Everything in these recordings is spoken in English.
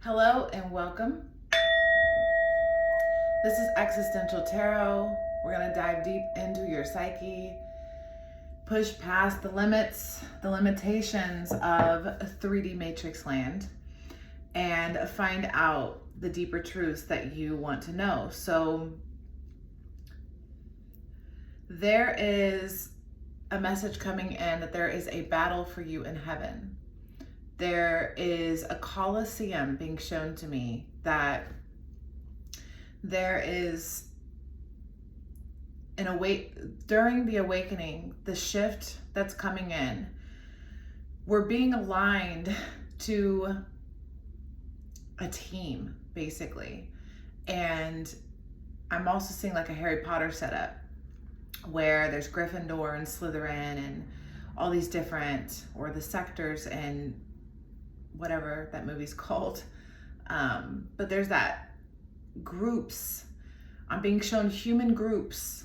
Hello and welcome. This is Existential Tarot. We're going to dive deep into your psyche, push past the limits, the limitations of 3D Matrix land, and find out the deeper truths that you want to know. So there is a message coming in that there is a battle for you in heaven. There is a coliseum being shown to me, that there is during the awakening, the shift that's coming in, we're being aligned to a team, basically. And I'm also seeing like a Harry Potter setup where there's Gryffindor and Slytherin and all these different, or the sectors and whatever that movie's called. But there's that groups. I'm being shown human groups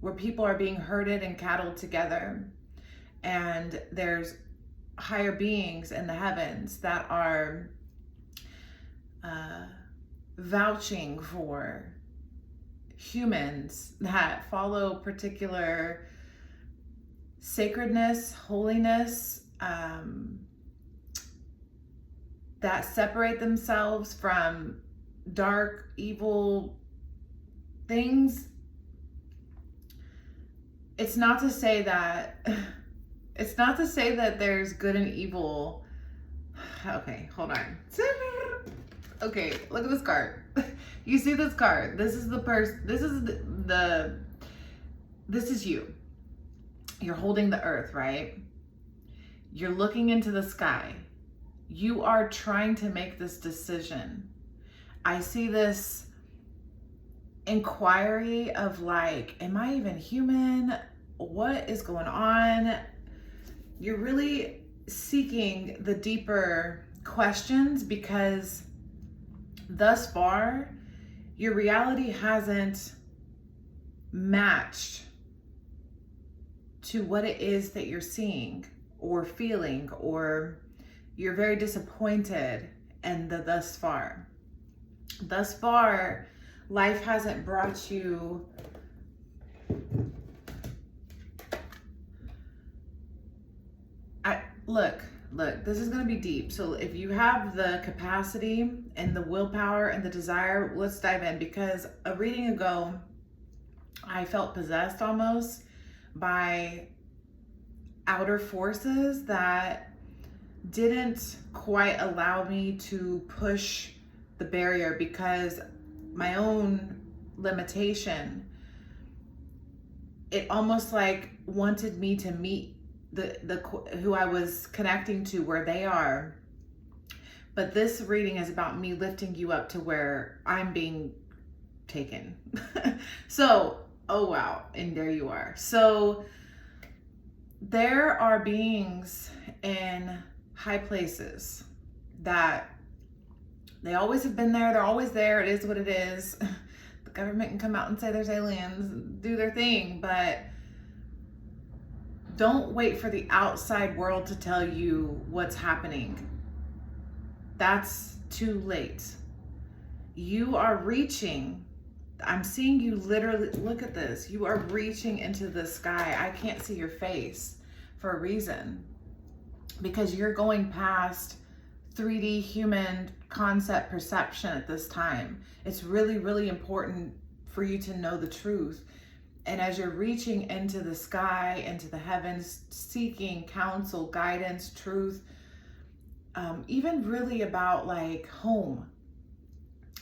where people are being herded and cattled together. And there's higher beings in the heavens that are vouching for humans that follow particular sacredness, holiness, that separate themselves from dark, evil things. It's not to say that there's good and evil. Okay, hold on. Okay, look at this card. You see this card? This is the person. This is you. You're holding the earth, right? You're looking into the sky. You are trying to make this decision. I see this inquiry of like, am I even human? What is going on? You're really seeking the deeper questions, because thus far, your reality hasn't matched to what it is that you're seeing or feeling, or you're very disappointed in the thus far. Thus far, life hasn't brought you look, this is going to be deep. So if you have the capacity and the willpower and the desire, let's dive in, because a reading ago, I felt possessed almost by outer forces that didn't quite allow me to push the barrier, because my own limitation, it almost like wanted me to meet the who I was connecting to where they are. But this reading is about me lifting you up to where I'm being taken. So, oh wow, and there you are. So there are beings in high places that they always have been there. They're always there. It is what it is. The government can come out and say there's aliens, do their thing, but don't wait for the outside world to tell you what's happening. That's too late. You are reaching. I'm seeing you literally, look at this. You are reaching into the sky. I can't see your face for a reason, because you're going past 3D human concept perception at this time. It's really, really important for you to know the truth. And as you're reaching into the sky, into the heavens, seeking counsel, guidance, truth, even really about like home.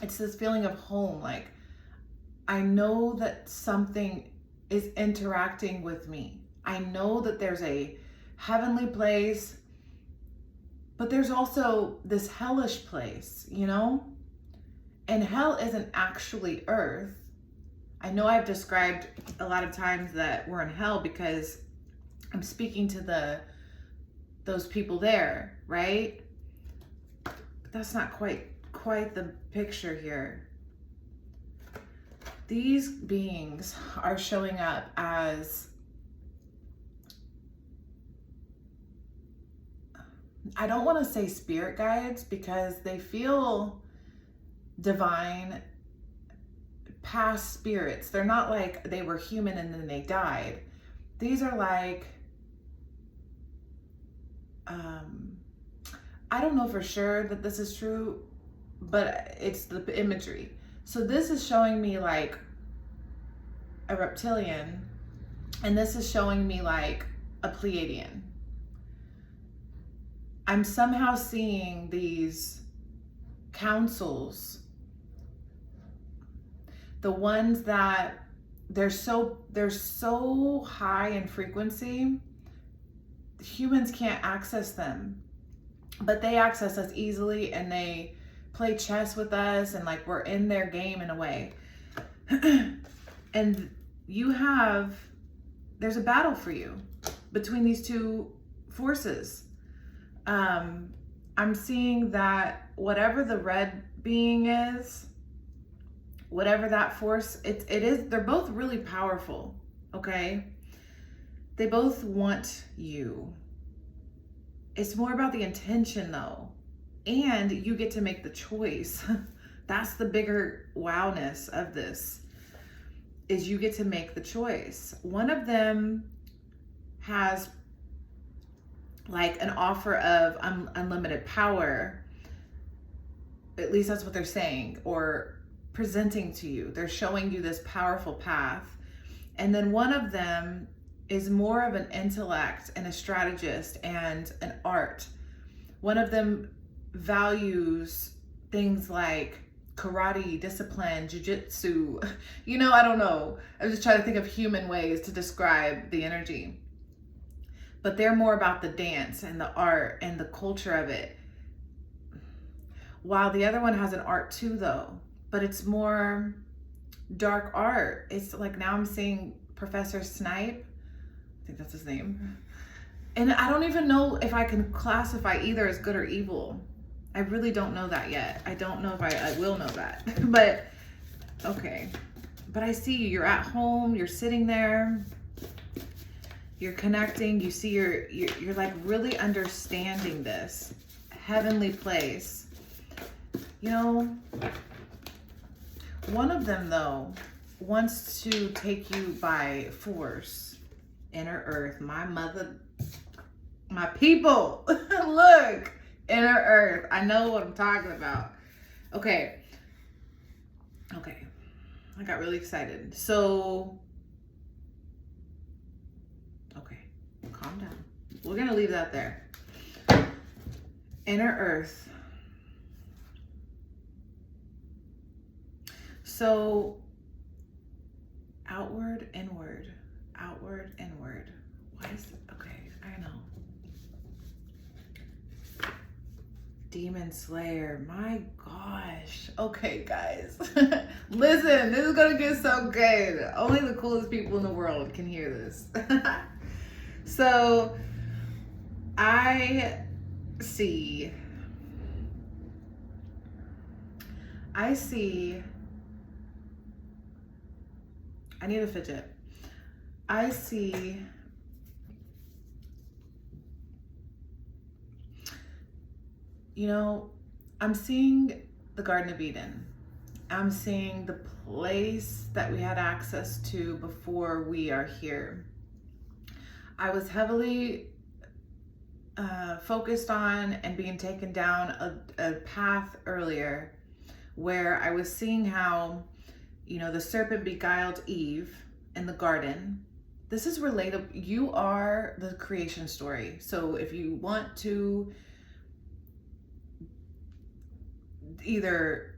It's this feeling of home. Like, I know that something is interacting with me. I know that there's a heavenly place, but there's also this hellish place, you know? And hell isn't actually earth. I know I've described a lot of times that we're in hell because I'm speaking to those people there, right? But that's not quite the picture here. These beings are showing up as I don't want to say spirit guides because they feel divine, past spirits. They're not like they were human and then they died. These are like, I don't know for sure that this is true, but it's the imagery. So this is showing me like a reptilian, and this is showing me like a Pleiadian. I'm somehow seeing these councils, the ones that they're so high in frequency, humans can't access them, but they access us easily, and they play chess with us, and like we're in their game in a way. And there's a battle for you between these two forces. I'm seeing that whatever the red being is, whatever that force, it is, they're both really powerful, okay? They both want you. It's more about the intention though. And you get to make the choice. That's the bigger wowness of this, is you get to make the choice. One of them has like an offer of unlimited power. At least that's what they're saying, or presenting to you. They're showing you this powerful path. And then one of them is more of an intellect and a strategist and an art. One of them values things like karate, discipline, jiu-jitsu. I don't know. I was just trying to think of human ways to describe the energy. But they're more about the dance and the art and the culture of it. While the other one has an art too though, but it's more dark art. It's like, now I'm seeing Professor Snipe. I think that's his name. And I don't even know if I can classify either as good or evil. I really don't know that yet. I don't know if I will know that. But, okay. But I see you. You're at home. You're sitting there. You're connecting. You see you're like really understanding this heavenly place. One of them, though, wants to take you by force. Inner Earth, my mother, my people. Look, Inner Earth. I know what I'm talking about. Okay. I got really excited. So, okay, calm down. We're going to leave that there. Inner Earth. So, outward, inward, outward, inward. Why is it? Okay, I know. Demon Slayer, my gosh. Okay, guys. Listen, this is gonna get so good. Only the coolest people in the world can hear this. So, I see I need a fidget. I see I'm seeing the Garden of Eden. I'm seeing the place that we had access to before we are here. I was heavily focused on and being taken down a path earlier where I was seeing how the serpent beguiled Eve in the garden. This is relatable. You are the creation story. So if you want to either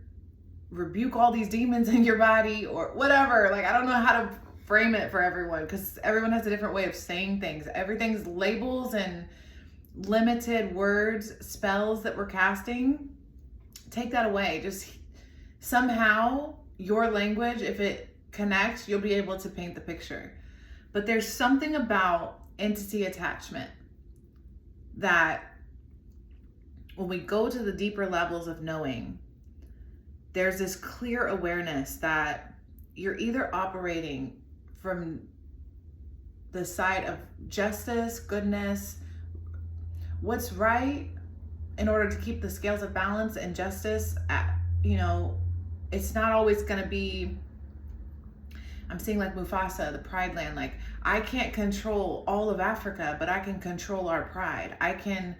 rebuke all these demons in your body or whatever, like, I don't know how to frame it for everyone because everyone has a different way of saying things. Everything's labels and limited words, spells that we're casting. Take that away. Just somehow your language, if it connects, you'll be able to paint the picture. But there's something about entity attachment that when we go to the deeper levels of knowing, there's this clear awareness that you're either operating from the side of justice, goodness, what's right, in order to keep the scales of balance and justice at, it's not always going to be, I'm seeing like Mufasa, the Pride Land, like I can't control all of Africa, but I can control our pride. I can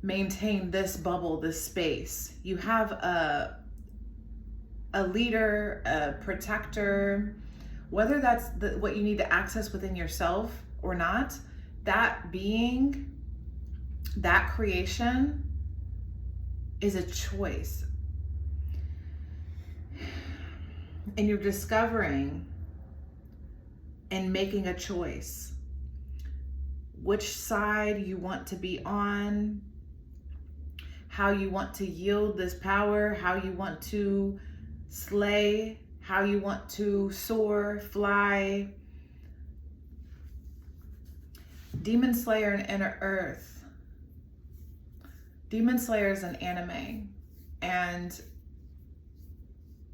maintain this bubble, this space. You have a leader, a protector, whether that's what you need to access within yourself or not, that being, that creation is a choice. And you're discovering and making a choice which side you want to be on, how you want to yield this power, how you want to slay, how you want to soar, fly. Demon Slayer and Inner Earth. Demon Slayer is an anime, and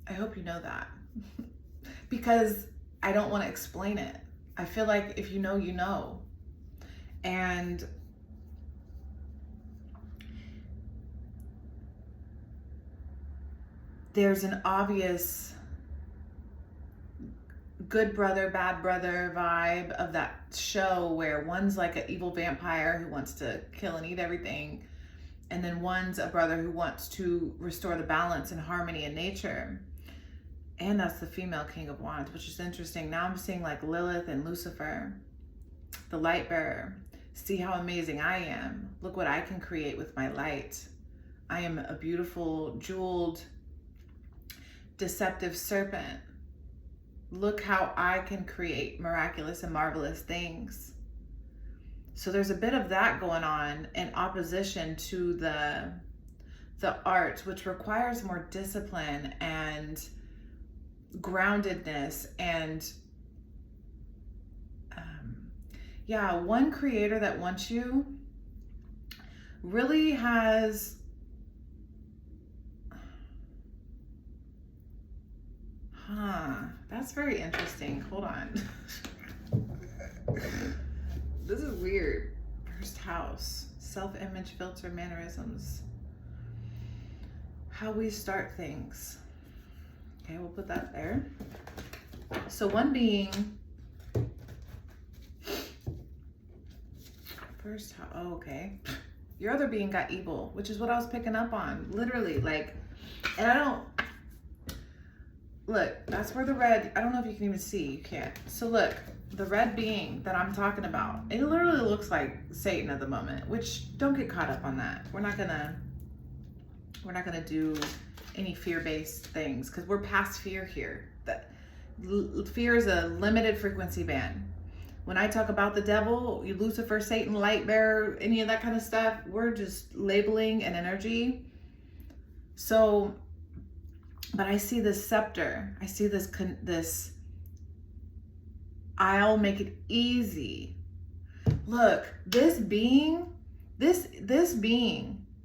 I hope you know that because I don't want to explain it. I feel like if you know, you know. And there's an obvious good brother, bad brother vibe of that show where one's like an evil vampire who wants to kill and eat everything, and then one's a brother who wants to restore the balance and harmony in nature. And that's the female King of Wands, which is interesting. Now I'm seeing like Lilith and Lucifer, the light bearer. See how amazing I am. Look what I can create with my light. I am a beautiful, jeweled, deceptive serpent. Look how I can create miraculous and marvelous things. So there's a bit of that going on in opposition to the art, which requires more discipline and groundedness. And one creator that wants you really has that's very interesting. Hold on. This is weird. First house, self-image, filter, mannerisms, how we start things. Okay, we'll put that there. So one being first house. Oh, okay. Your other being got evil, which is what I was picking up on. Literally, like, and I don't look, that's where the red, I don't know if you can even see, you can't. So look, the red being that I'm talking about, it literally looks like Satan at the moment, which don't get caught up on that. We're not gonna do any fear-based things because we're past fear here. That fear is a limited frequency band. When I talk about the devil, Lucifer, Satan, light bearer, any of that kind of stuff, we're just labeling an energy. So, but I see this scepter. I see this, I'll make it easy. Look, this being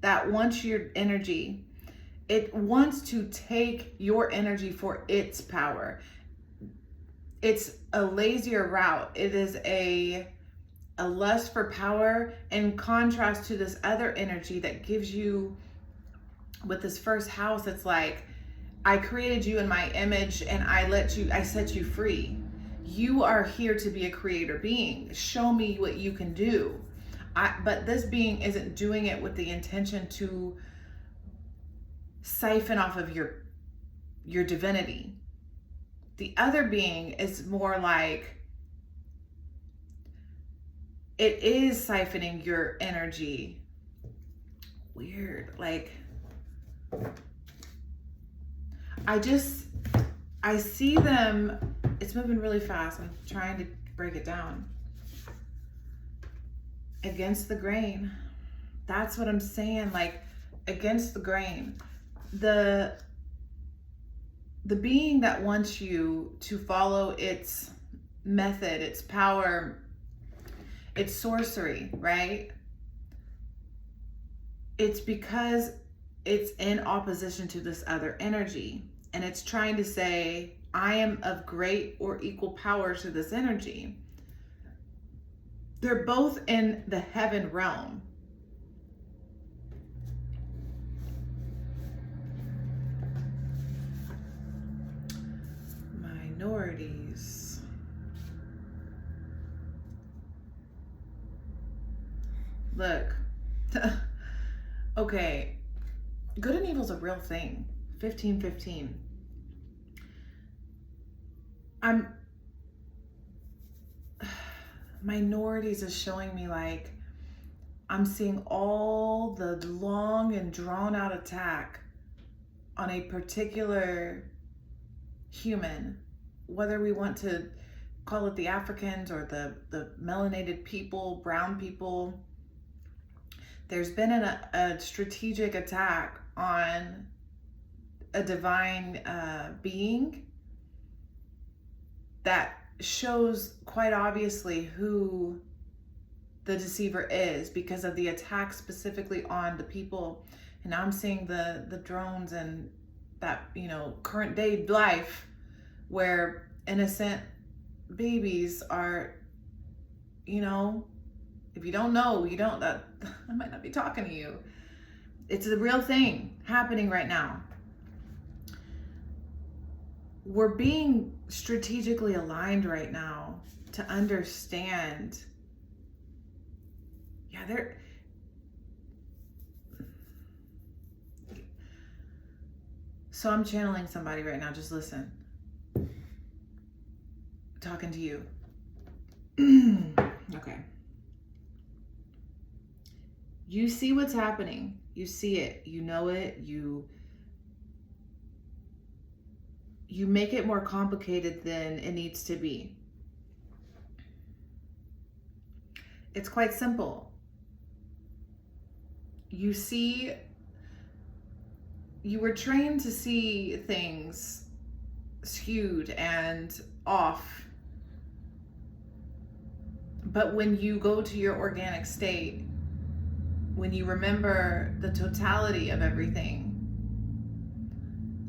that wants your energy, it wants to take your energy for its power. It's a lazier route. It is a lust for power in contrast to this other energy that gives you, with this first house, it's like, I created you in my image and I set you free. You are here to be a creator being. Show me what you can do. But this being isn't doing it with the intention to siphon off of your divinity. The other being is more like, it is siphoning your energy. Weird. Like, I see them, it's moving really fast. I'm trying to break it down. Against the grain. That's what I'm saying, like, against the grain. The being that wants you to follow its method, its power, its sorcery, right? It's because it's in opposition to this other energy. And it's trying to say, I am of great or equal power to this energy. They're both in the heaven realm. Minorities. Look. Okay. Good and evil's a real thing. 15-15. Minorities is showing me like I'm seeing all the long and drawn out attack on a particular human, whether we want to call it the Africans or the melanated people, brown people. There's been a strategic attack on a divine being that shows quite obviously who the deceiver is because of the attack specifically on the people. And now I'm seeing the drones and that, you know, current day life where innocent babies are, you know, if you don't know, you don't, I might not be talking to you. It's a real thing happening right now. We're being strategically aligned right now to understand. Yeah, so I'm channeling somebody right now. Just listen. Talking to you. Okay. You see what's happening. You see it. You know it. You make it more complicated than it needs to be. It's quite simple. You were trained to see things skewed and off. But when you go to your organic state, when you remember the totality of everything,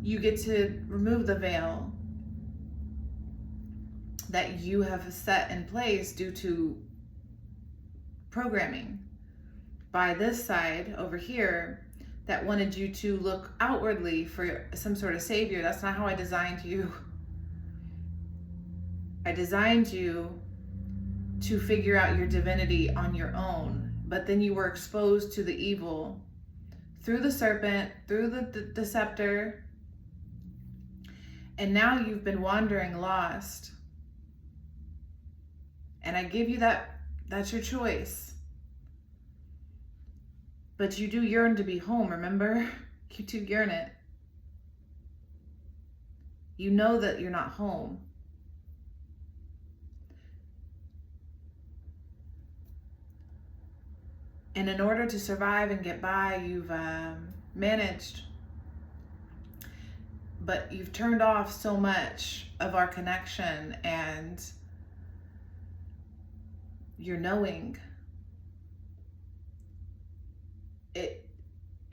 you get to remove the veil that you have set in place due to programming by this side over here that wanted you to look outwardly for some sort of savior. That's not how I designed you. I designed you to figure out your divinity on your own, but then you were exposed to the evil through the serpent, through the scepter, and now you've been wandering lost. And I give you that's your choice. But you do yearn to be home, remember? You do yearn it. You know that you're not home. And in order to survive and get by, you've managed. But you've turned off so much of our connection and your knowing.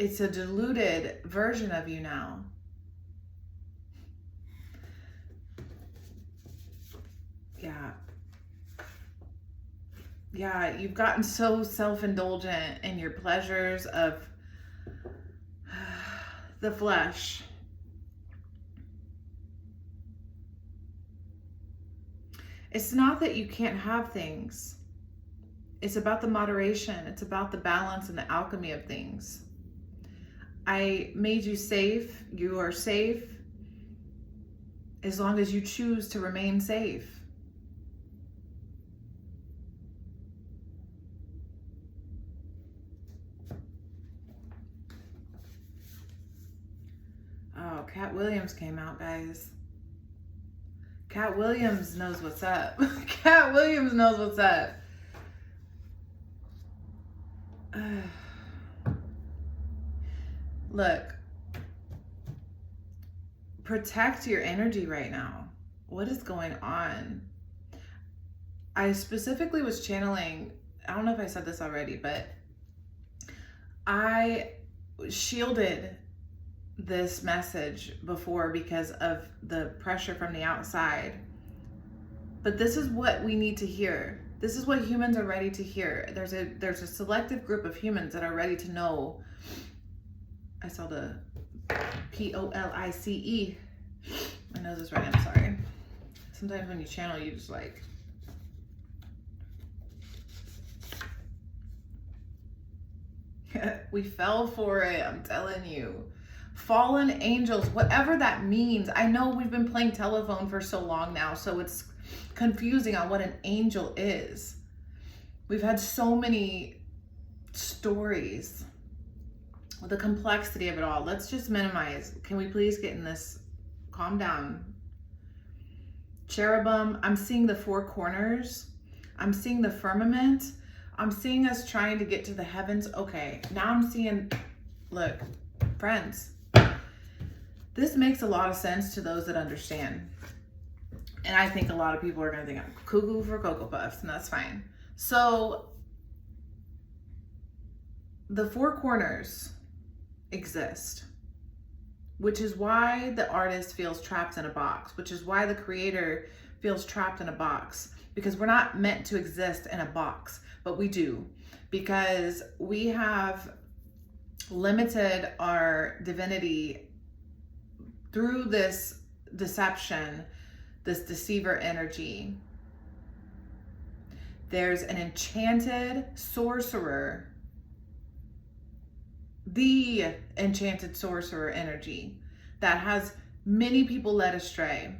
It's a diluted version of you now. Yeah, you've gotten so self-indulgent in your pleasures of the flesh. It's not that you can't have things. It's about the moderation. It's about the balance and the alchemy of things. I made you safe. You are safe as long as you choose to remain safe. Oh, Cat Williams came out, guys. Cat Williams knows what's up. Cat Williams knows what's up. Look, protect your energy right now. What is going on? I specifically was channeling, I don't know if I said this already, but I shielded this message before because of the pressure from the outside. But this is what we need to hear. This is what humans are ready to hear. There's a selective group of humans that are ready to know. I saw the POLICE. My nose is running, I'm sorry. Sometimes when you channel, you just like, we fell for it, I'm telling you. Fallen angels, whatever that means. I know we've been playing telephone for so long now, so it's confusing on what an angel is. We've had so many stories. The complexity of it all. Let's just minimize. Can we please get in this? Calm down. Cherubim, I'm seeing the four corners. I'm seeing the firmament. I'm seeing us trying to get to the heavens. Okay, now I'm seeing, look, friends, this makes a lot of sense to those that understand. And I think a lot of people are going to think I'm cuckoo for Cocoa Puffs, and that's fine. So the four corners exist, which is why the artist feels trapped in a box, which is why the creator feels trapped in a box, because we're not meant to exist in a box, but we do, because we have limited our divinity through this deception, this deceiver energy. There's an enchanted sorcerer, the enchanted sorcerer energy that has many people led astray.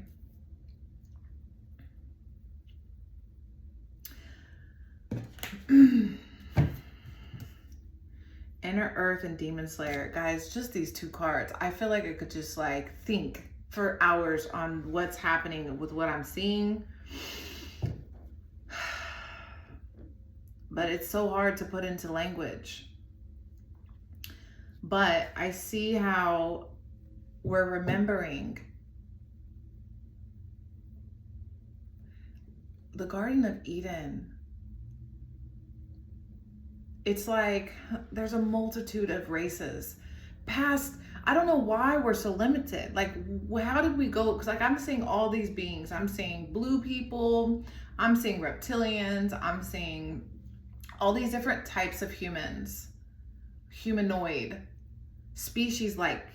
Inner Earth and Demon Slayer. Guys, just these two cards. I feel like I could just like think for hours on what's happening with what I'm seeing. But it's so hard to put into language. But I see how we're remembering the Garden of Eden. It's like there's a multitude of races past. I don't know why we're so limited. Like, how did we go? Because like I'm seeing all these beings. I'm seeing blue people. I'm seeing reptilians. I'm seeing all these different types of humans, humanoid species, like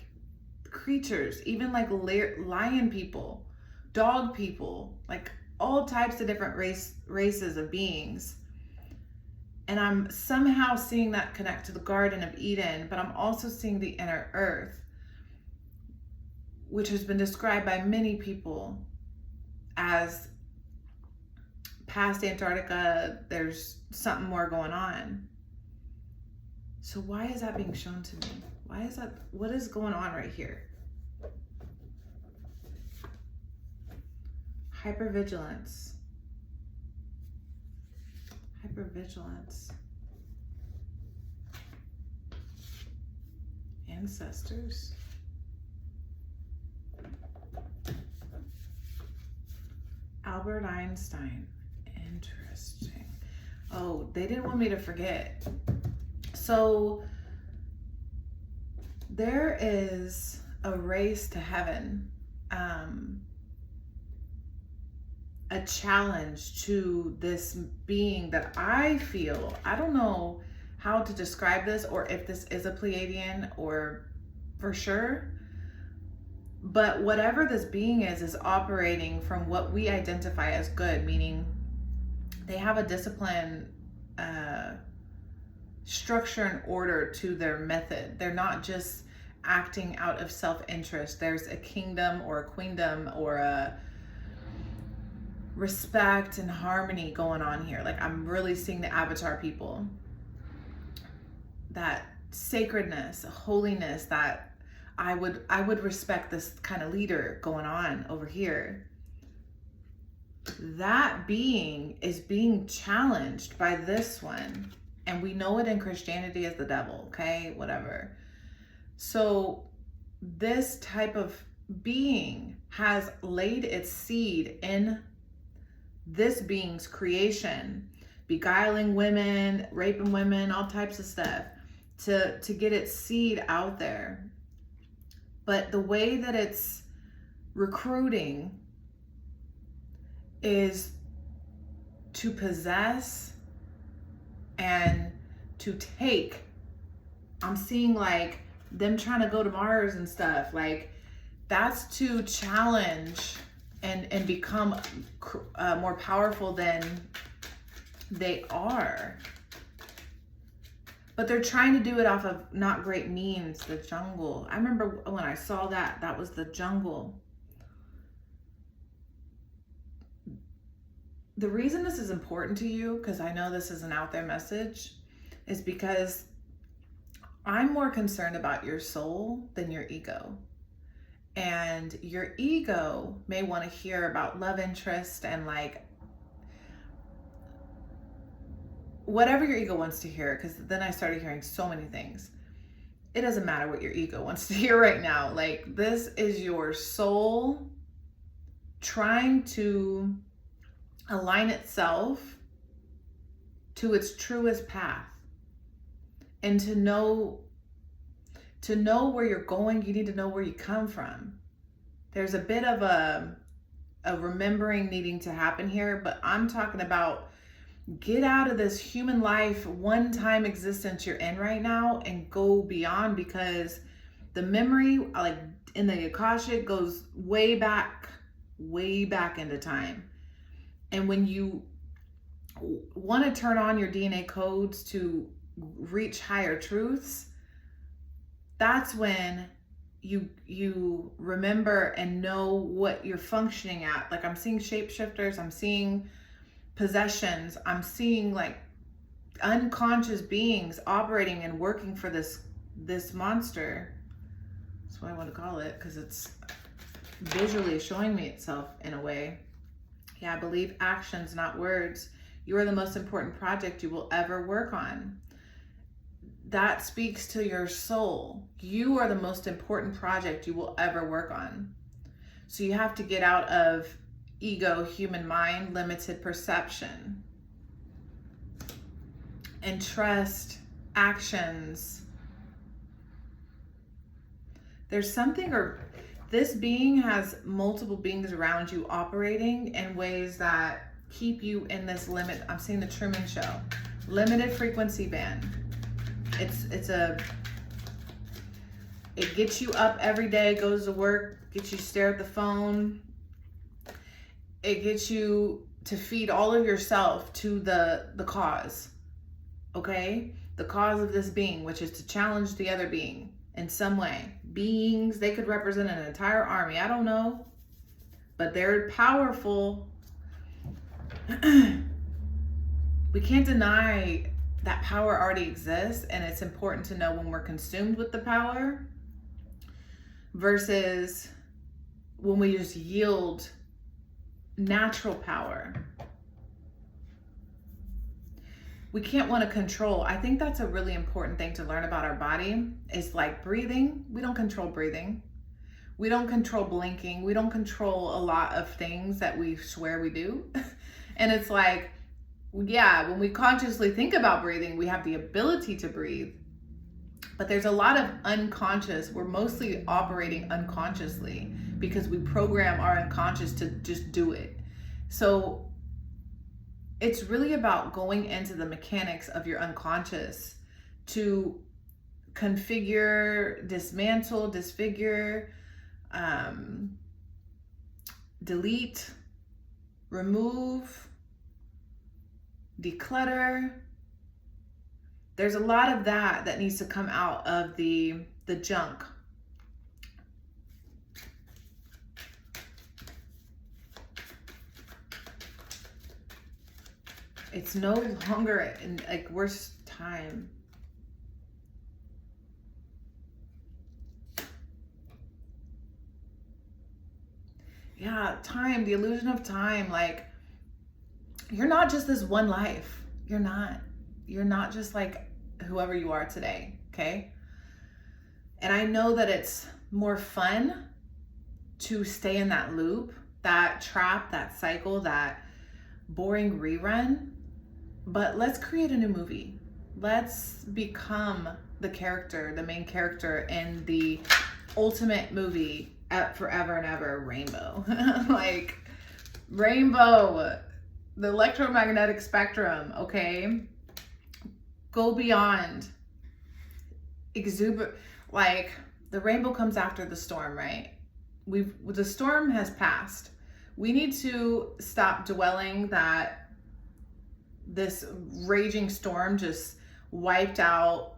creatures, even like lion people, dog people, like all types of different races of beings. And I'm somehow seeing that connect to the Garden of Eden, but I'm also seeing the inner earth, which has been described by many people as past Antarctica. There's something more going on. So why is that being shown to me? Why is that? What is going on right here? Hypervigilance. Hypervigilance. Ancestors. Albert Einstein. Interesting. Oh, they didn't want me to forget. So there is a race to heaven. A challenge to this being that I feel, I don't know how to describe this or if this is a Pleiadian or for sure, but whatever this being is operating from what we identify as good, meaning they have a discipline, structure and order to their method. They're not just acting out of self-interest. There's a kingdom or a queendom or a respect and harmony going on here. Like I'm really seeing the avatar people, that sacredness, holiness, that I would respect this kind of leader going on over here. That being is being challenged by this one, and we know it in Christianity as the devil. Okay, whatever. So this type of being has laid its seed in this being's creation, beguiling women, raping women, all types of stuff to get its seed out there. But the way that it's recruiting is to possess and to take. I'm seeing like them trying to go to Mars and stuff. Like that's to challenge and become more powerful than they are. But they're trying to do it off of not great means, the jungle. I remember when I saw that, that was the jungle. The reason this is important to you, because I know this is an out there message, is because I'm more concerned about your soul than your ego. And your ego may want to hear about love interest and like whatever your ego wants to hear, because then I started hearing so many things. It doesn't matter what your ego wants to hear right now. Like, this is your soul trying to align itself to its truest path. And to know where you're going, you need to know where you come from. There's a bit of a remembering needing to happen here, but I'm talking about get out of this human life, one-time existence you're in right now and go beyond, because the memory, like in the Akashic, goes way back into time. And when you want to turn on your DNA codes to reach higher truths, that's when you remember and know what you're functioning at. Like, I'm seeing shapeshifters, I'm seeing possessions, I'm seeing like unconscious beings operating and working for this monster. That's what I want to call it, because it's visually showing me itself in a way. Yeah, I believe actions, not words. You are the most important project you will ever work on. That speaks to your soul. You are the most important project you will ever work on. So you have to get out of ego, human mind, limited perception, and trust actions. There's something, or this being has multiple beings around you operating in ways that keep you in this limit. I'm seeing the Truman Show, limited frequency band. It gets you up every day, goes to work, gets you to stare at the phone. It gets you to feed all of yourself to the cause, okay? The cause of this being, which is to challenge the other being in some way. Beings, they could represent an entire army, I don't know, but they're powerful. We can't deny that power already exists, and it's important to know when we're consumed with the power versus when we just yield natural power. We can't want to control. I think that's a really important thing to learn about our body. Is like breathing. We don't control breathing. We don't control blinking. We don't control a lot of things that we swear we do. And it's like, yeah, when we consciously think about breathing, we have the ability to breathe. But there's a lot of unconscious. We're mostly operating unconsciously because we program our unconscious to just do it. So it's really about going into the mechanics of your unconscious to configure, dismantle, disfigure, delete, remove, declutter. There's a lot of that needs to come out of the junk. It's no longer in like worst time. Yeah, time, the illusion of time. Like, you're not just this one life. You're not just like whoever you are today, okay? And I know that it's more fun to stay in that loop, that trap, that cycle, that boring rerun. But let's create a new movie. Let's become the character, the main character in the ultimate movie at forever and ever, Rainbow. Like, Rainbow, the electromagnetic spectrum, okay? Go beyond. Like, the rainbow comes after the storm, right? The storm has passed. We need to stop dwelling that this raging storm just wiped out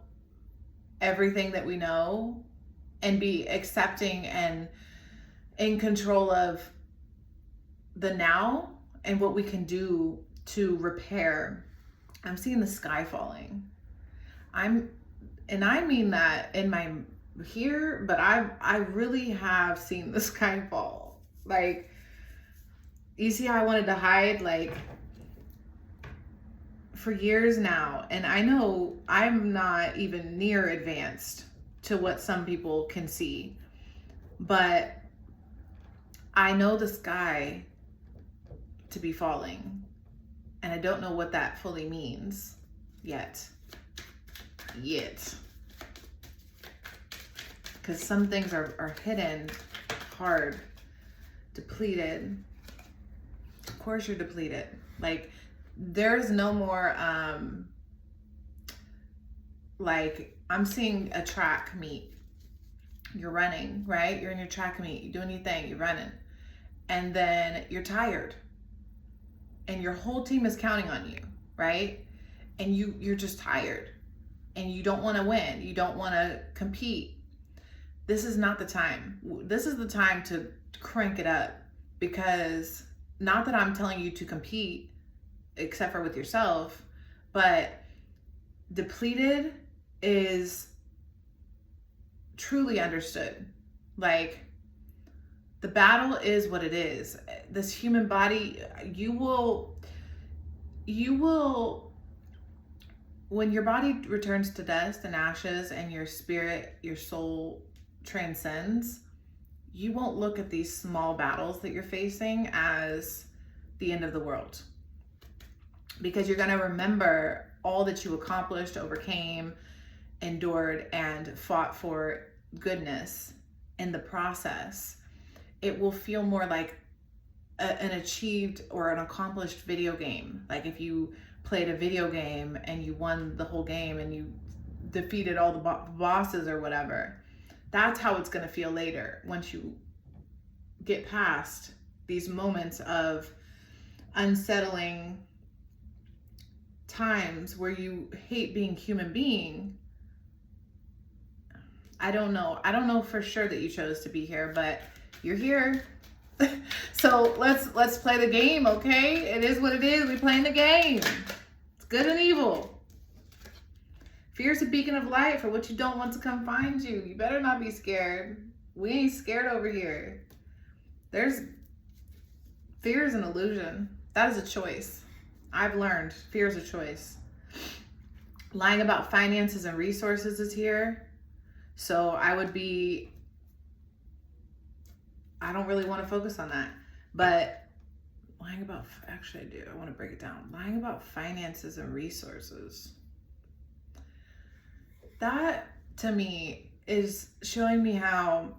everything that we know, and be accepting and in control of the now and what we can do to repair. I'm seeing the sky falling. I mean that in my here, but I really have seen the sky fall. Like, you see how I wanted to hide, like, for years now, and I know I'm not even near advanced to what some people can see, but I know the sky to be falling, and I don't know what that fully means yet, because some things are hidden, hard, depleted. Of course you're depleted. Like, there's no more, like, I'm seeing a track meet. You're running, right? You're in your track meet, you're doing your thing, you're running. And then you're tired. And your whole team is counting on you, right? And you're just tired. And you don't want to win. You don't want to compete. This is not the time. This is the time to crank it up. Because, not that I'm telling you to compete, except for with yourself, but depleted is truly understood. Like, the battle is what it is. This human body, you will, when your body returns to dust and ashes and your spirit, your soul transcends, you won't look at these small battles that you're facing as the end of the world. Because you're going to remember all that you accomplished, overcame, endured, and fought for goodness in the process. It will feel more like an achieved or an accomplished video game. Like if you played a video game and you won the whole game and you defeated all the bosses or whatever. That's how it's going to feel later, once you get past these moments of unsettling times where you hate being human being. I don't know for sure that you chose to be here, but you're here. So let's play the game, okay? It is what it is. We're playing the game. It's good and evil. Fear is a beacon of light for what you don't want to come find you. You better not be scared. We ain't scared over here. Fear is an illusion. That is a choice. I've learned fear is a choice. Lying about finances and resources is here. So I don't really want to focus on that. But actually I do. I want to break it down. Lying about finances and resources. That to me is showing me how,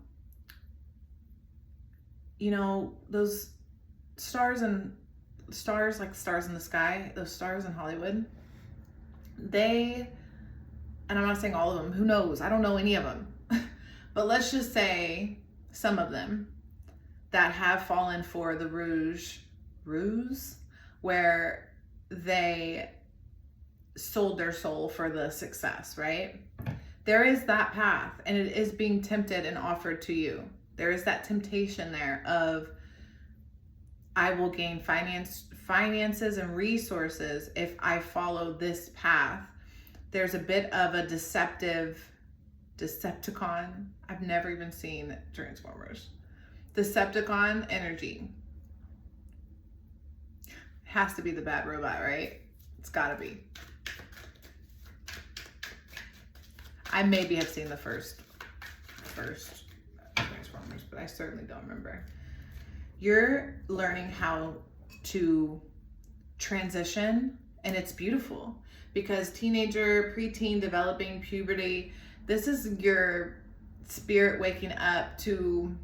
those stars, like stars in the sky, those stars in Hollywood, and I'm not saying all of them, who knows? I don't know any of them. But let's just say some of them that have fallen for the ruse, where they sold their soul for the success, right? There is that path, and it is being tempted and offered to you. There is that temptation there of, I will gain finances and resources if I follow this path. There's a bit of a Decepticon. I've never even seen Transformers. Decepticon energy. Has to be the bad robot, right? It's gotta be. I maybe have seen the first Transformers, but I certainly don't remember. You're learning how to transition, and it's beautiful, because teenager, preteen, developing, puberty, this is your spirit waking up to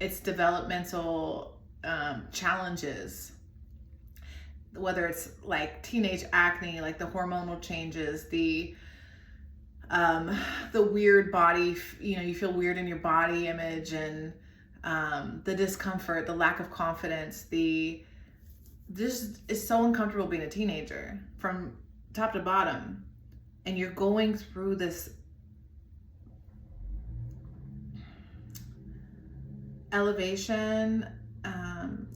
its developmental challenges, whether it's like teenage acne, like the hormonal changes, the weird body, you feel weird in your body image, and the discomfort, the lack of confidence, this is so uncomfortable being a teenager from top to bottom. And you're going through this elevation,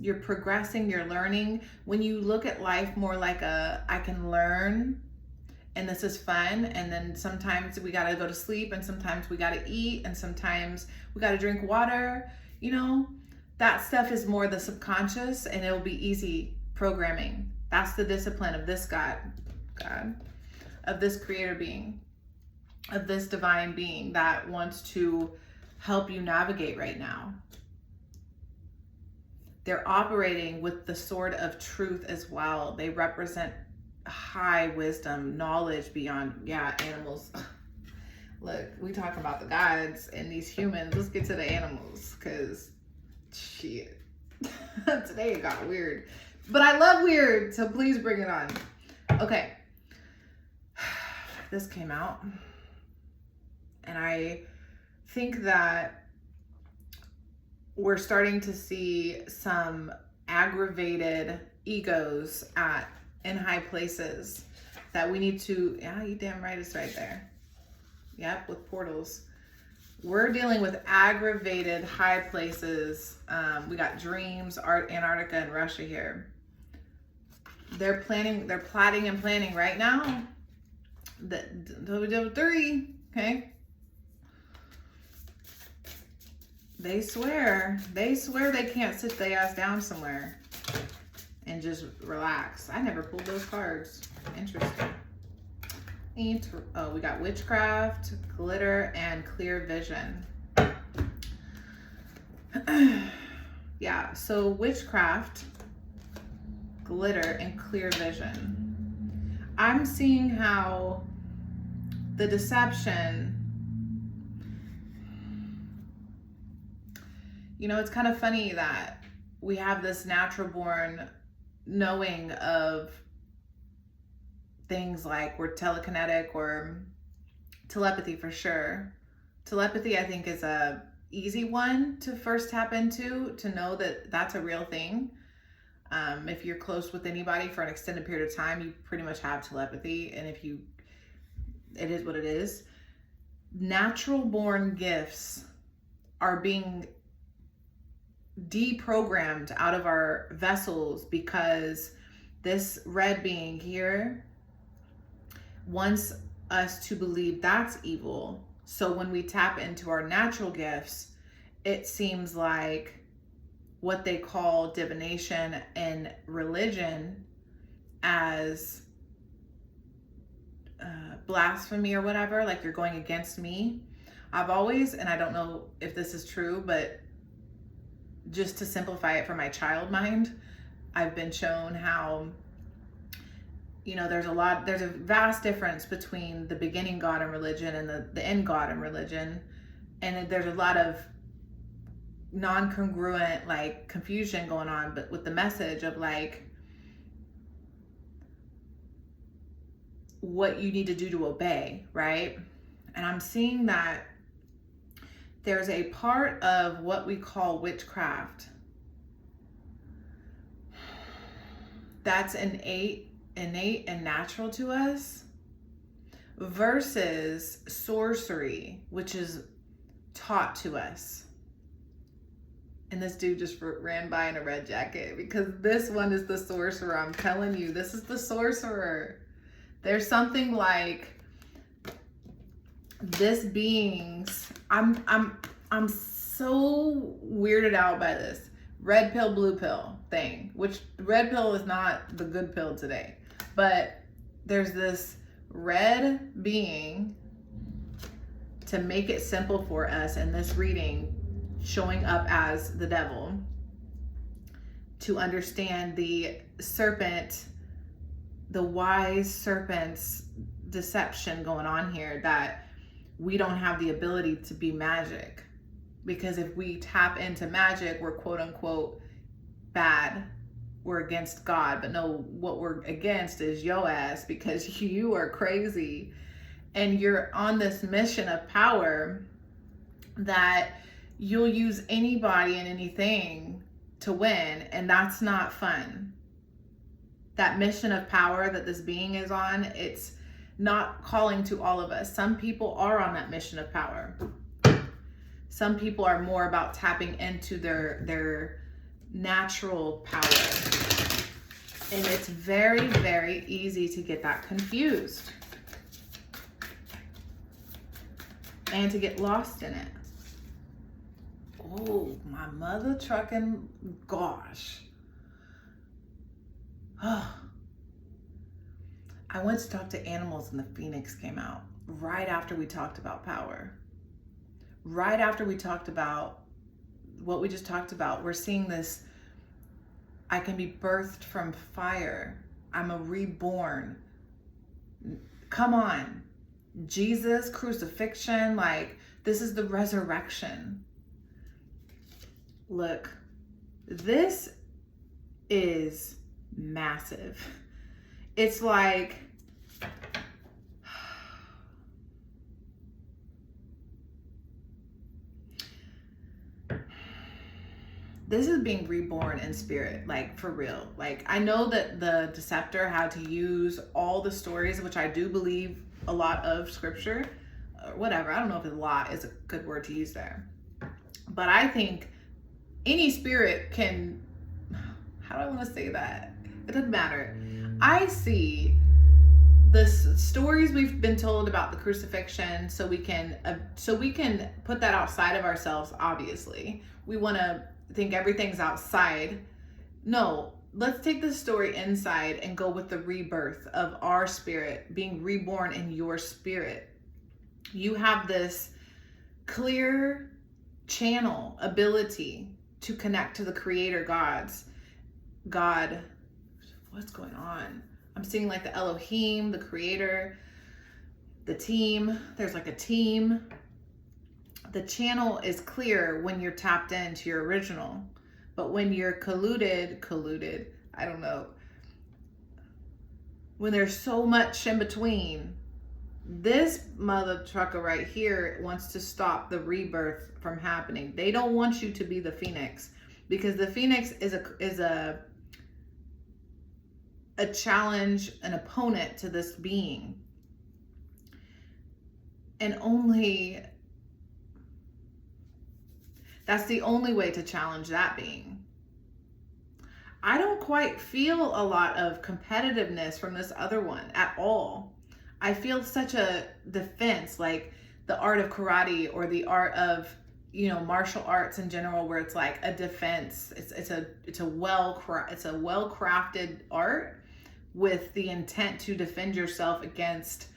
you're progressing, you're learning. When you look at life more like I can learn and this is fun, and then sometimes we gotta go to sleep, and sometimes we gotta eat, and sometimes we gotta drink water, that stuff is more the subconscious, and it'll be easy programming. That's the discipline of this God, of this creator being, of this divine being that wants to help you navigate right now. They're operating with the sword of truth as well. They represent high wisdom, knowledge beyond, animals. Look, we talk about the gods and these humans. Let's get to the animals, because shit. Today it got weird. But I love weird, so please bring it on. Okay. This came out. And I think that we're starting to see some aggravated egos in high places that we need to, you damn right it's right there. Yep, with portals. We're dealing with aggravated high places. We got dreams, Antarctica, and Russia here. They're plotting and planning right now. The WW3, okay? They swear they can't sit their ass down somewhere and just relax. I never pulled those cards. Interesting. We got witchcraft, glitter, and clear vision. Yeah, so witchcraft, glitter, and clear vision. I'm seeing how the deception, it's kind of funny that we have this natural born knowing of things like we're telekinetic or telepathy for sure. Telepathy, I think, is a easy one to first tap into, to know that that's a real thing. If you're close with anybody for an extended period of time, you pretty much have telepathy. And it is what it is. Natural born gifts are being deprogrammed out of our vessels because this red being here wants us to believe that's evil. So when we tap into our natural gifts, it seems like what they call divination and religion as blasphemy or whatever, like you're going against me. I've always, and I don't know if this is true, but just to simplify it for my child mind, I've been shown how, there's a vast difference between the beginning God in religion and the end God in religion. And there's a lot of non-congruent, like, confusion going on, but with the message of like what you need to do to obey, right? And I'm seeing that there's a part of what we call witchcraft that's innate and natural to us versus sorcery, which is taught to us. And this dude just ran by in a red jacket, because this one is the sorcerer. I'm telling you, this is the sorcerer. There's something like this being's, I'm so weirded out by this red pill, blue pill thing, which red pill is not the good pill today, but there's this red being, to make it simple for us in this reading, showing up as the devil, to understand the serpent, the wise serpent's deception going on here, that we don't have the ability to be magic, because if we tap into magic, we're quote unquote bad, we're against God. But no, what we're against is yo ass, because you are crazy and you're on this mission of power that you'll use anybody and anything to win, and that's not fun. That mission of power that this being is on, it's not calling to all of us. Some people are on that mission of power. Some people are more about tapping into their natural power. And it's very, very easy to get that confused and to get lost in it. Oh, my mother trucking, gosh. Oh. I went to talk to animals and the phoenix came out right after we talked about power. Right after we talked about what we just talked about. We're seeing this, I can be birthed from fire. I'm a reborn. Come on. Jesus, crucifixion, like this is the resurrection. Look, this is massive. It's like, this is being reborn in spirit, like for real. Like I know that the Deceptor had to use all the stories, which I do believe a lot of scripture, or whatever. I don't know if a lot is a good word to use there. But I think any spirit can, how do I want to say that? It doesn't matter. I see the stories we've been told about the crucifixion so we can put that outside of ourselves. Obviously we want to think everything's outside. No, let's take this story inside and go with the rebirth of our spirit being reborn in your spirit. You have this clear channel ability to connect to the creator God. What's going on? I'm seeing like the Elohim, the creator, the team. There's like a team. The channel is clear when you're tapped into your original, but when you're colluded, I don't know. When there's so much in between, this mother trucker right here wants to stop the rebirth from happening. They don't want you to be the phoenix, because the phoenix is a challenge, an opponent to this being. And that's the only way to challenge that being. I don't quite feel a lot of competitiveness from this other one at all. I feel such a defense, like the art of karate or the art of, martial arts in general, where it's like a defense. It's a well-crafted art with the intent to defend yourself against.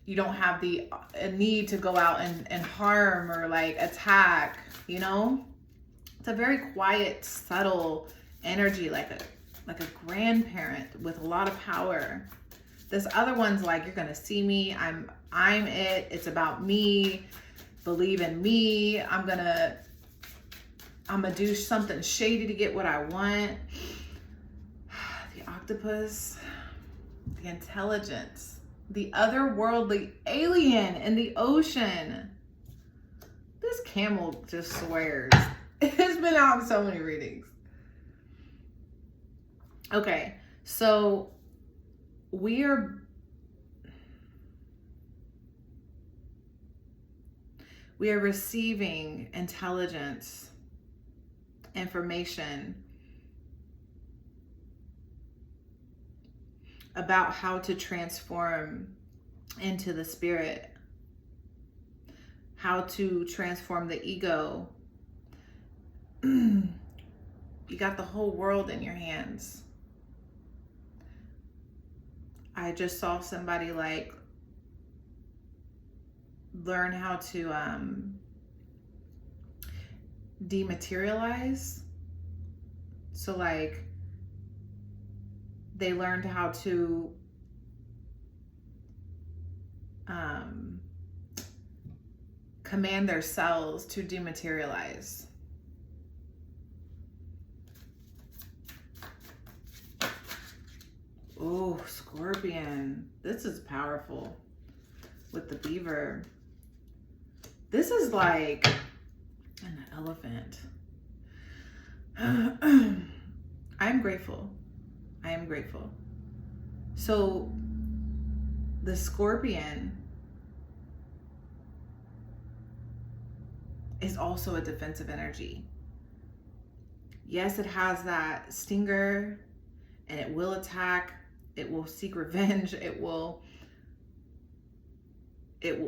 You don't have a need to go out and harm or like attack, It's a very quiet, subtle energy, like a grandparent with a lot of power. This other one's like, you're gonna see me, I'm it, it's about me, believe in me, I'm gonna do something shady to get what I want. The octopus, the intelligence, the otherworldly alien in the ocean. This camel just swears. It's been out in so many readings. Okay, so we are receiving intelligence, information about how to transform into the spirit, how to transform the ego. You got the whole world in your hands. I just saw somebody like learn how to dematerialize. So like they learned how to command their cells to dematerialize. Oh, Scorpion. This is powerful with the beaver. This is like And the elephant. I'm grateful. I am grateful. So the scorpion is also a defensive energy. Yes, it has that stinger and it will attack. It will seek revenge. It will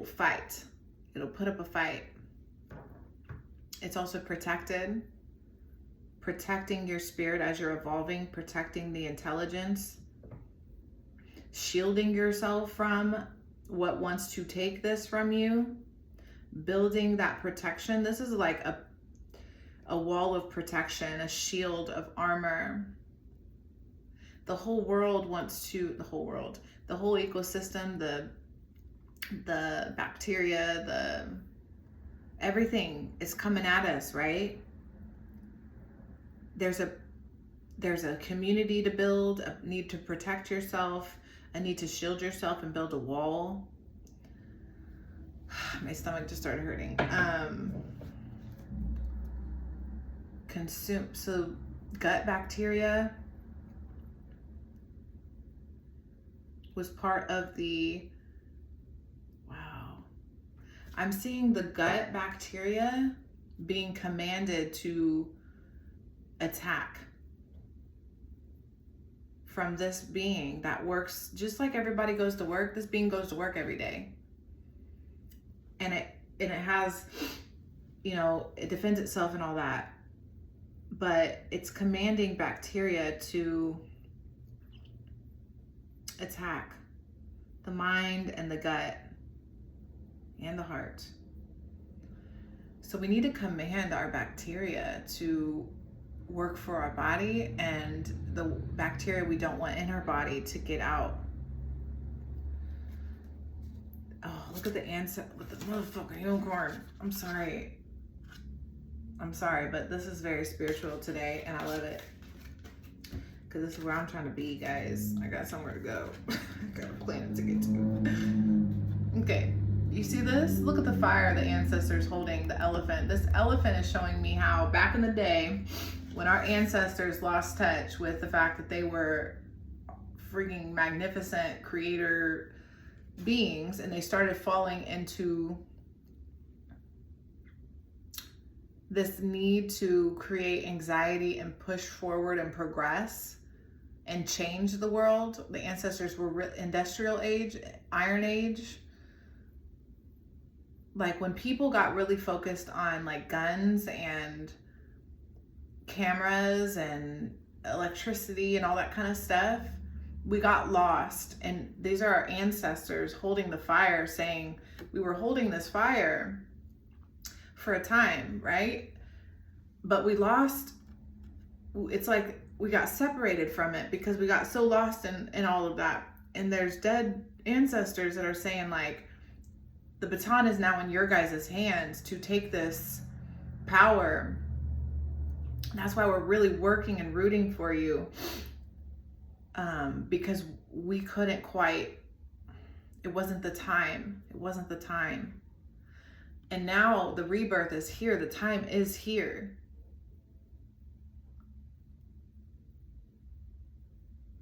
fight. It'll put up a fight. It's also protecting your spirit as you're evolving, protecting the intelligence, shielding yourself from what wants to take this from you, building that protection. This is like a wall of protection, a shield of armor. The whole world wants to, the whole ecosystem, the bacteria, everything is coming at us, right? There's a community to build, a need to protect yourself, a need to shield yourself and build a wall. My stomach just started hurting. So gut bacteria was part of I'm seeing the gut bacteria being commanded to attack from this being that works just like everybody goes to work. This being goes to work every day. And it has, it defends itself and all that. But it's commanding bacteria to attack the mind and the gut and the heart. So we need to command our bacteria to work for our body and the bacteria we don't want in our body to get out. Oh, look at the ancestor with the motherfucking unicorn. I'm sorry, but this is very spiritual today and I love it. Because this is where I'm trying to be, guys. I got somewhere to go. I got a planet to get to. Okay, you see this? Look at the fire the ancestors holding, the elephant. This elephant is showing me how back in the day, when our ancestors lost touch with the fact that they were freaking magnificent creator beings and they started falling into this need to create anxiety and push forward and progress and change the world. The ancestors were industrial age, iron age. Like when people got really focused on like guns and cameras and electricity and all that kind of stuff, we got lost. And these are our ancestors holding the fire, saying we were holding this fire for a time, right? But we lost. It's like we got separated from it because we got so lost in all of that. And there's dead ancestors that are saying like, the baton is now in your guys' hands to take this power. That's why we're really working and rooting for you, because we couldn't quite, it wasn't the time. And now the rebirth is here. The time is here.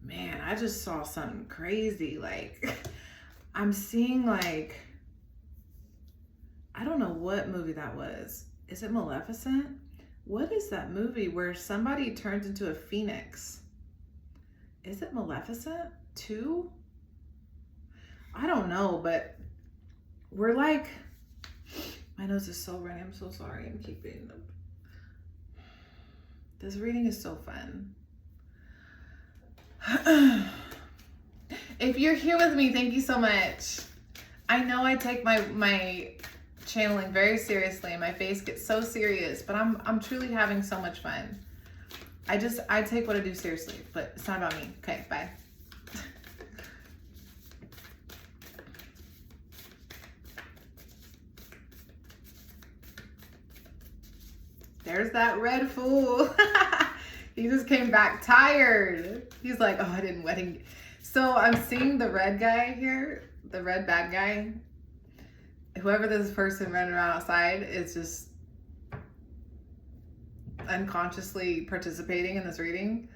Man, I just saw something crazy. Like, I'm seeing like, I don't know what movie that was. Is it Maleficent? What is that movie where somebody turns into a phoenix? Is it Maleficent 2? I don't know, but we're like, my nose is so runny. I'm so sorry. I'm keeping them. This reading is so fun. If you're here with me, thank you so much. I know I take my channeling very seriously and my face gets so serious, but I'm truly having so much fun. I take what I do seriously, but it's not about me. Okay, bye. There's that red fool. He just came back tired. He's like, oh, I didn't wedding. So I'm seeing the red guy here, the red bad guy. Whoever this person running around outside is just unconsciously participating in this reading.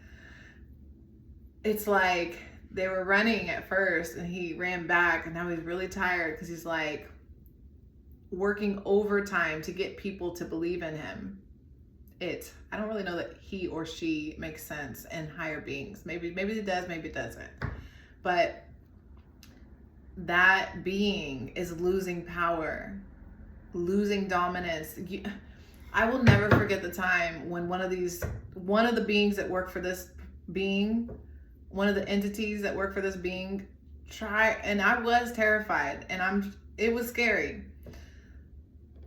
It's like they were running at first and he ran back, and now he's really tired because he's like working overtime to get people to believe in him. I don't really know that he or she makes sense in higher beings. Maybe it does, maybe it doesn't. But that being is losing power, losing dominance. I will never forget the time when one of the beings that work for this being, one of the entities that work for this being and I was terrified, and it was scary.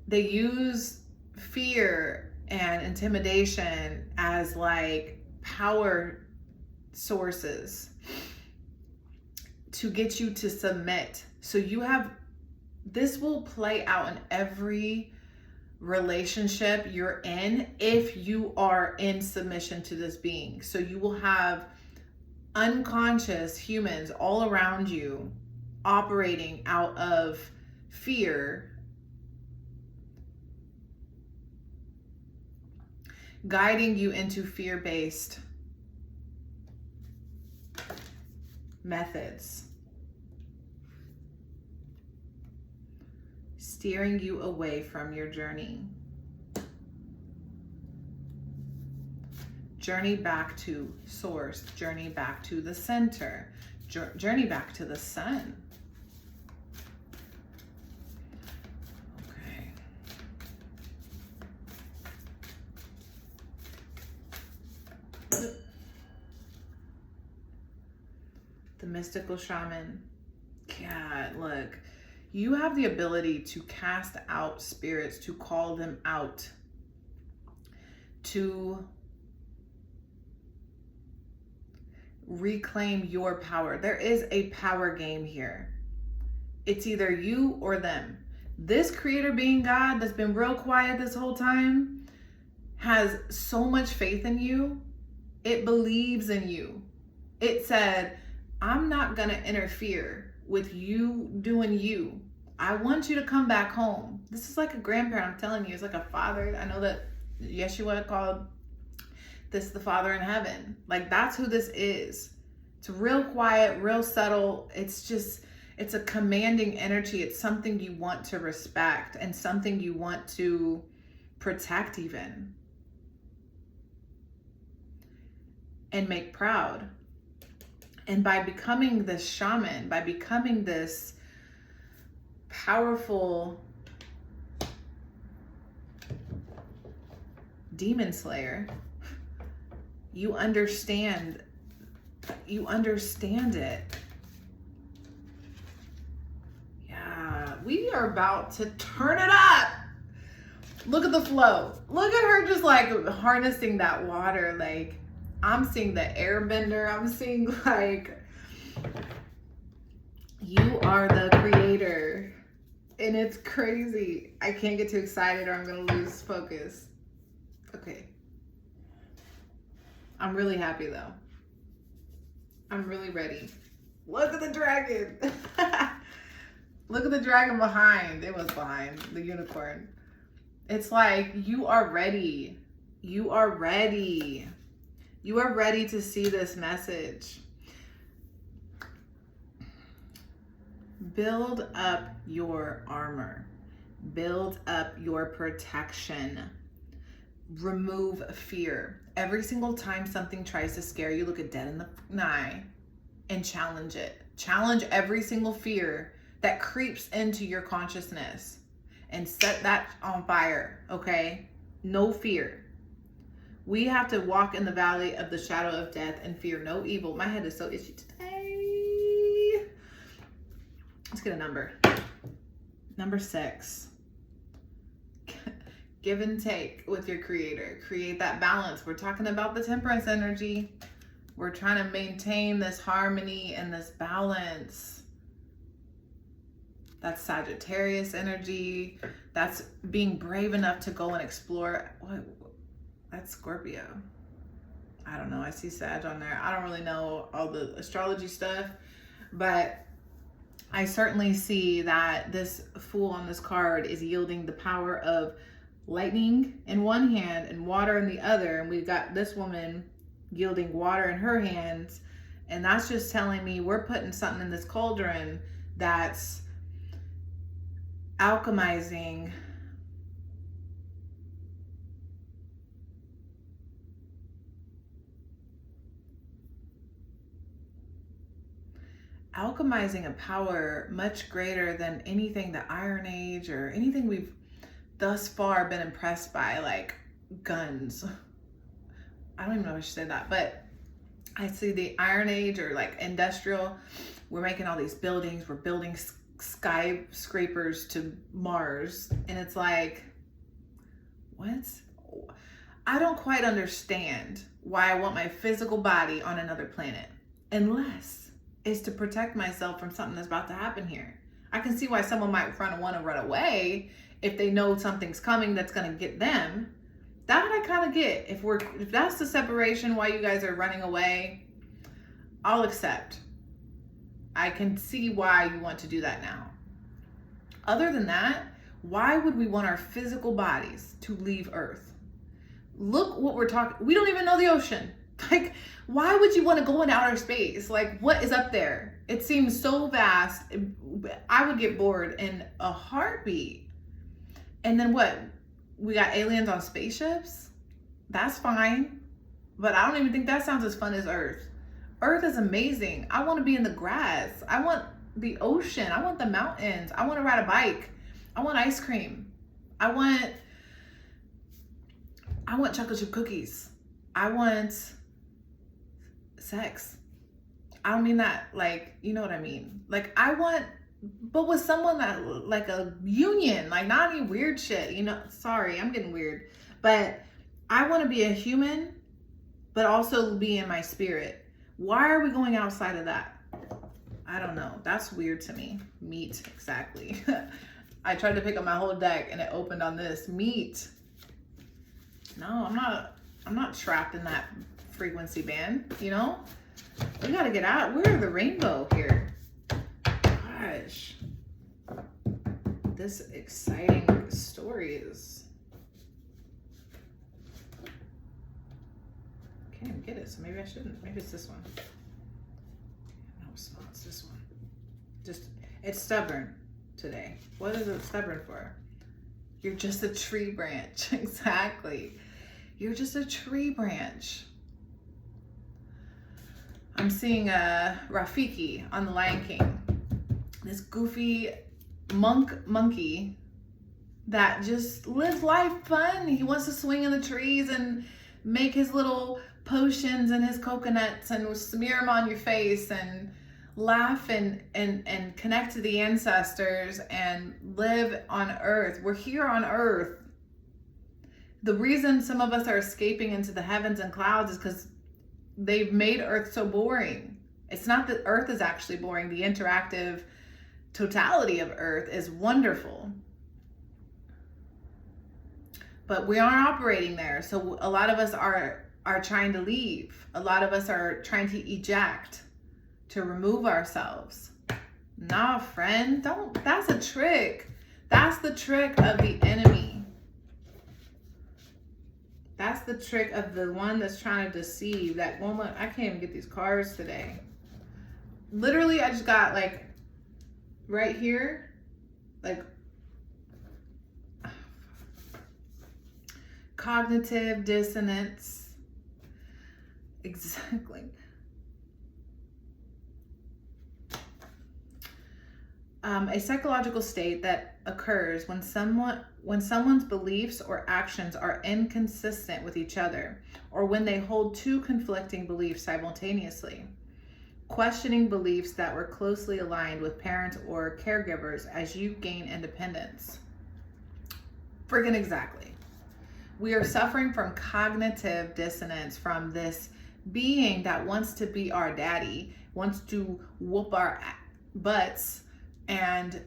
They use fear and intimidation as like power sources to get you to submit. So this will play out in every relationship you're in if you are in submission to this being. So you will have unconscious humans all around you operating out of fear, guiding you into fear-based methods, steering you away from your journey. Journey back to source, journey back to the center, journey back to the sun. Okay. The mystical shaman. Yeah, look, you have the ability to cast out spirits, to call them out, to reclaim your power. There is a power game here. It's either you or them. This creator being God that's been real quiet this whole time has so much faith in you. It believes in you. It said, I'm not going to interfere with you doing you. I want you to come back home. This is like a grandparent, I'm telling you. It's like a father. I know that Yeshua called this the Father in heaven. Like, that's who this is. It's real quiet, real subtle. It's a commanding energy. It's something you want to respect and something you want to protect even. And make proud. And by becoming this shaman, by becoming this powerful demon slayer, you understand it. Yeah, we are about to turn it up. Look at the flow. Look at her just like harnessing that water. Like, I'm seeing the airbender. I'm seeing like, you are the creator. And it's crazy. I can't get too excited or I'm going to lose focus. Okay. I'm really happy though. I'm really ready. Look at the dragon. Look at the dragon behind. It was behind the unicorn. It's like, you are ready. You are ready. You are ready to see this message. Build up your armor. Build up your protection. Remove fear. Every single time something tries to scare you, look it dead in the eye and challenge it. Challenge every single fear that creeps into your consciousness and set that on fire, okay? No fear. We have to walk in the valley of the shadow of death and fear no evil. My head is so itchy today. Let's get a number. Number 6. Give and take with your creator. Create that balance. We're talking about the temperance energy. We're trying to maintain this harmony and this balance. That's Sagittarius energy. That's being brave enough to go and explore. What? That's Scorpio. I don't know. I see Sag on there. I don't really know all the astrology stuff, but I certainly see that this Fool on this card is yielding the power of lightning in one hand and water in the other, and we've got this woman yielding water in her hands, and that's just telling me we're putting something in this cauldron that's alchemizing a power much greater than anything the Iron Age or anything we've thus far been impressed by, like guns. I don't even know if I should say that, but I see the Iron Age or like industrial. We're making all these buildings. We're building skyscrapers to Mars. And it's like, what? I don't quite understand why I want my physical body on another planet, unless it's to protect myself from something that's about to happen here. I can see why someone might want to run away if they know something's coming that's going to get them. That I kind of get. If that's the separation, why you guys are running away, I'll accept. I can see why you want to do that now. Other than that, why would we want our physical bodies to leave Earth? Look what we're talking. We don't even know the ocean. Like, why would you want to go in outer space? Like, what is up there? It seems so vast. I would get bored in a heartbeat. And then what? We got aliens on spaceships? That's fine. But I don't even think that sounds as fun as Earth. Earth is amazing. I want to be in the grass. I want the ocean. I want the mountains. I want to ride a bike. I want ice cream. I want chocolate chip cookies. I want sex. I don't mean that like, you know what I mean? Like, I want, but with someone that, like a union, like not any weird shit, you know? Sorry, I'm getting weird. But I want to be a human, but also be in my spirit. Why are we going outside of that? I don't know. That's weird to me. Meat, exactly. I tried to pick up my whole deck and it opened on this. Meat. No, I'm not trapped in that frequency band, you know? We gotta get out. We're the rainbow here. Gosh. This exciting story is... Can't even get it, so maybe I shouldn't. Maybe it's this one. No, it's not. It's this one. Just, it's stubborn today. What is it stubborn for? You're just a tree branch. Exactly. You're just a tree branch. I'm seeing Rafiki on The Lion King. This goofy monkey that just lives life fun. He wants to swing in the trees and make his little potions and his coconuts and smear them on your face and laugh and connect to the ancestors and live on Earth. We're here on Earth. The reason some of us are escaping into the heavens and clouds is because they've made Earth so boring. It's not that Earth is actually boring. The interactive totality of Earth is wonderful. But we aren't operating there. So a lot of us are trying to leave. A lot of us are trying to eject, to remove ourselves. Nah, friend, don't. That's a trick. That's the trick of the enemy. That's the trick of the one that's trying to deceive. That woman, I can't even get these cards today. Literally, I just got like right here, like cognitive dissonance. Exactly. A psychological state that occurs when someone's beliefs or actions are inconsistent with each other, or when they hold two conflicting beliefs simultaneously. Questioning beliefs that were closely aligned with parents or caregivers as you gain independence. Friggin' exactly. We are suffering from cognitive dissonance from this being that wants to be our daddy, wants to whoop our butts and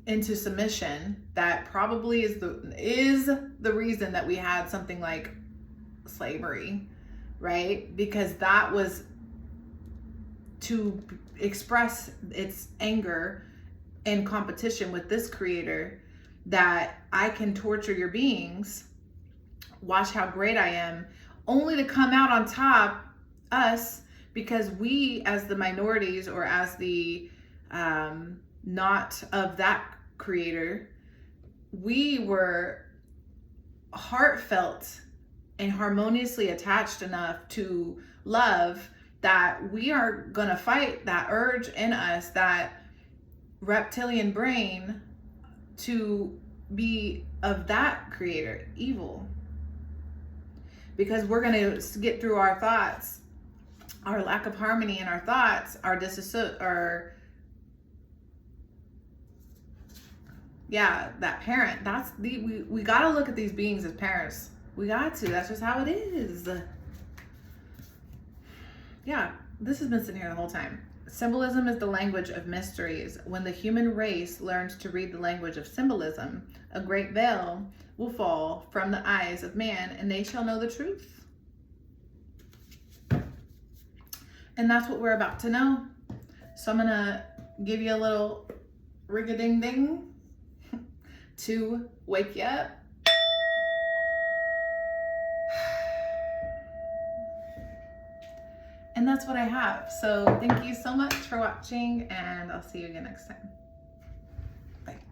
into submission. That probably is the reason that we had something like slavery, right? Because that was to express its anger in competition with this creator that I can torture your beings, watch how great I am, only to come out on top, us, because we as the minorities, or as the not of that creator, we were heartfelt and harmoniously attached enough to love that we are going to fight that urge in us, that reptilian brain, to be of that creator, evil. Because we're going to get through our thoughts, our lack of harmony in our thoughts, our that parent. That's we got to look at these beings as parents. We got to. That's just how it is. Yeah, this has been sitting here the whole time. Symbolism is the language of mysteries. When the human race learns to read the language of symbolism, a great veil will fall from the eyes of man, and they shall know the truth. And that's what we're about to know. So I'm gonna give you a little ring-a-ding-ding to wake you up. And that's what I have. So thank you so much for watching, and I'll see you again next time.